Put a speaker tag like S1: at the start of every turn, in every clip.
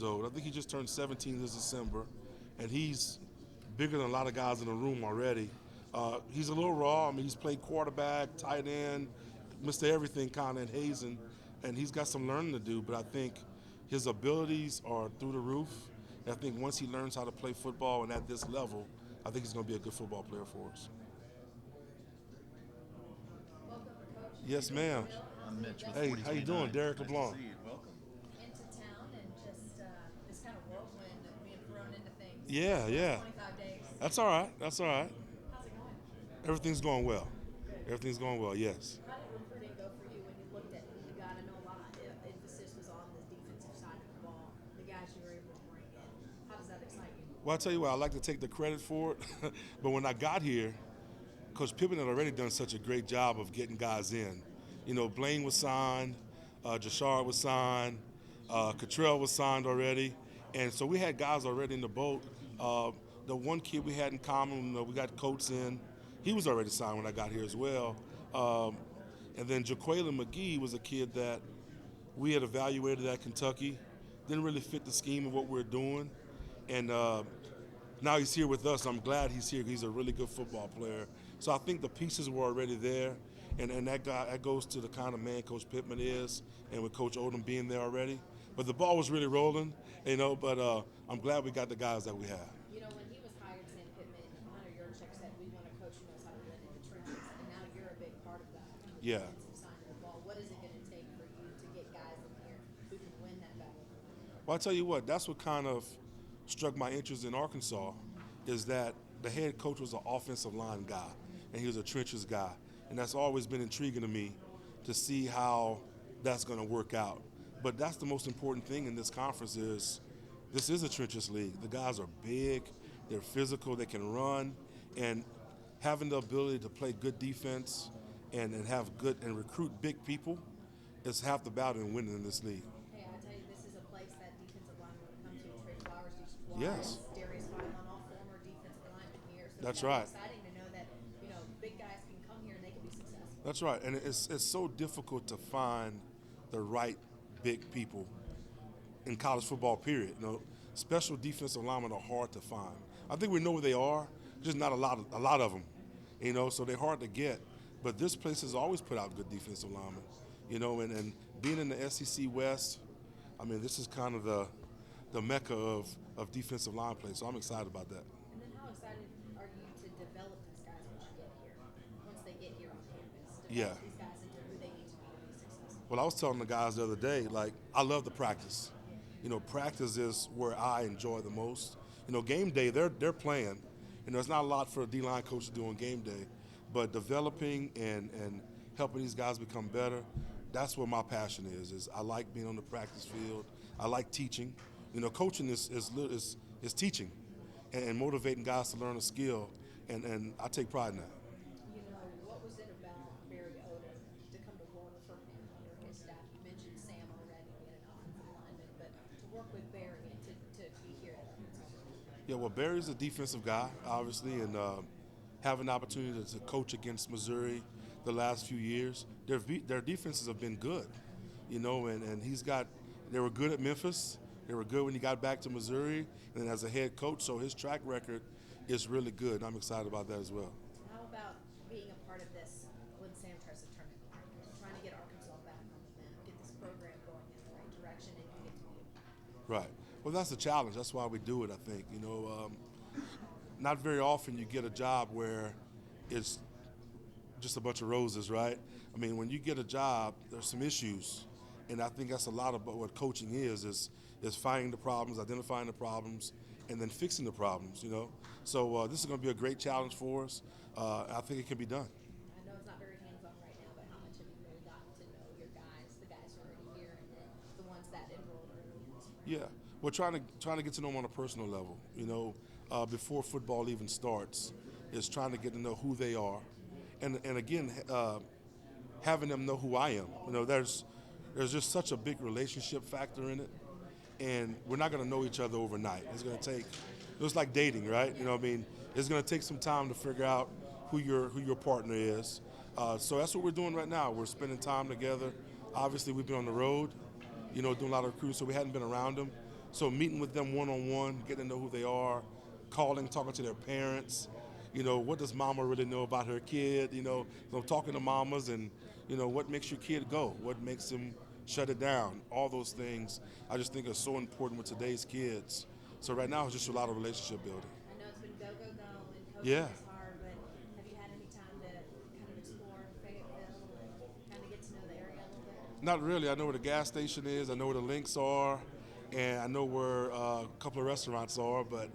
S1: old. I think he just turned 17 this December, and he's bigger than a lot of guys in the room already. He's a little raw. I mean, he's played quarterback, tight end, Mr. Everything kind of in Hazen, and he's got some learning to do. But I think his abilities are through the roof. And I think once he learns how to play football and at this level, I think he's going to be a good football player for us.
S2: Welcome, Coach.
S1: Yes, ma'am.
S2: Will, how's
S3: I'm
S2: the
S3: Mitch with
S1: Hey, how you doing,
S3: 4029.
S1: Derrick
S3: Nice to
S1: LeBlanc?
S3: see you. Welcome.
S2: into town and just this kind of whirlwind of being thrown into things
S1: Yeah,
S2: the last
S1: yeah.
S2: 25 days?
S1: That's all right. That's all right.
S2: How's it going?
S1: Everything's going well.
S2: Good.
S1: Everything's going well. Yes.
S2: How did recruiting go for you when you looked at who you got? I know a lot of emphasis was on the defensive side of the ball, the guys you were able to bring in. How does that excite you?
S1: Well, I tell you what, I like to take the credit for it, but when I got here, Coach Pippen had already done such a great job of getting guys in. You know, Blaine was signed, Jashard was signed, Cottrell was signed already, and so we had guys already in the boat. The one kid we had in common, we got Coates in. He was already signed when I got here as well. Um, and then Jaquaylin McGee was a kid that we had evaluated at Kentucky. Didn't really fit the scheme of what we're doing, and now he's here with us. I'm glad he's here. He's a really good football player. So I think the pieces were already there, and that goes to the kind of man Coach Pittman is, and with Coach Odom being there already. But the ball was really rolling, But I'm glad we got the guys that we have.
S2: You know, when he was hired, Sam Pittman, Hunter Yurchek said, we want a coach who knows how to win in the trenches, and now you're a big part of that on the
S1: Yeah.
S2: defensive side of the ball. What is it going to take for you to get guys in here who can win that battle?
S1: Well, I tell you what, that's what kind of struck my interest in Arkansas, is that the head coach was an offensive line guy, and he was a trenches guy, and that's always been intriguing to me to see how that's going to work out. But that's the most important thing in this conference is this is a trenches league. The guys are big, they're physical, they can run, and having the ability to play good defense and have good and recruit big people is half the battle in winning in this league.
S2: Hey, I tell you, this is a place that defensive linemen would come to. Trey Flowers,
S1: Yes.
S2: Darius Philon, all former defensive linemen here. So
S1: That's
S2: it's
S1: right.
S2: exciting to know that big guys can come here and they can be successful.
S1: That's right, and it's so difficult to find the right big people in college football. Period. Special defensive linemen are hard to find. I think we know where they are, just not a lot of them. So they're hard to get. But this place has always put out good defensive linemen. And being in the SEC West, I mean, this is kind of the mecca of defensive line play. So I'm excited about that.
S2: And then how excited are you to develop these guys once they get here on campus?
S1: Yeah.
S2: Develop these guys into who they need to be successful.
S1: Well, I was telling the guys the other day, like, I love the practice. Practice is where I enjoy the most. Game day, they're playing. It's not a lot for a D-line coach to do on game day, but developing and helping these guys become better, that's where my passion is I like being on the practice field. I like teaching. Coaching is teaching and motivating guys to learn a skill, and I take pride in that.
S2: What was it about Barry Odom to come to work for him under his staff? You mentioned Sam already being an offensive lineman, but to work with Barry and to be here at Arkansas.
S1: Yeah, well, Barry's a defensive guy, obviously, and having the opportunity to coach against Missouri the last few years, their defenses have been good, and they were good at Memphis. They were good when he got back to Missouri, and then as a head coach, so his track record is really good. I'm excited about that as well.
S2: How about being a part of this when Sam tries to turn it around? Trying to get Arkansas back on the map, get this program going in the right direction, and you get to be a part.
S1: Right. Well, that's the challenge. That's why we do it, I think. Not very often you get a job where it's just a bunch of roses, right? I mean, when you get a job, there's some issues, and I think that's a lot of what coaching is finding the problems, identifying the problems, and then fixing the problems. So this is going to be a great challenge for us. I think it can be done.
S2: I know it's not very hands-on right now, but how much have you really gotten to know your guys, the guys who are already here, and then the ones that enrolled early in this year?
S1: Yeah, we're trying to get to know them on a personal level. Before football even starts, is trying to get to know who they are, and again, having them know who I am. There's just such a big relationship factor in it, and we're not going to know each other overnight. It's going to take, it's like dating, right? It's going to take some time to figure out who your partner is. So that's what we're doing right now. We're spending time together. Obviously, we've been on the road, doing a lot of recruiting, so we hadn't been around them. So meeting with them one-on-one, getting to know who they are, calling, talking to their parents. What does mama really know about her kid? So talking to mamas and, what makes your kid go? What makes them shut it down? All those things I just think are so important with today's kids. So right now it's just a lot of relationship building.
S2: I know it's been go, go, go, and coaching
S1: Yeah.
S2: is hard, but have you had any time to kind of explore Fayetteville and kind of get to know the area a little bit?
S1: Not really. I know where the gas station is. I know where the links are, and I know where a couple of restaurants are. But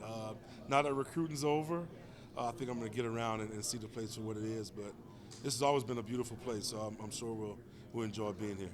S1: now that recruiting's over, I think I'm going to get around and see the place for what it is. But this has always been a beautiful place, so I'm sure we'll enjoy being here.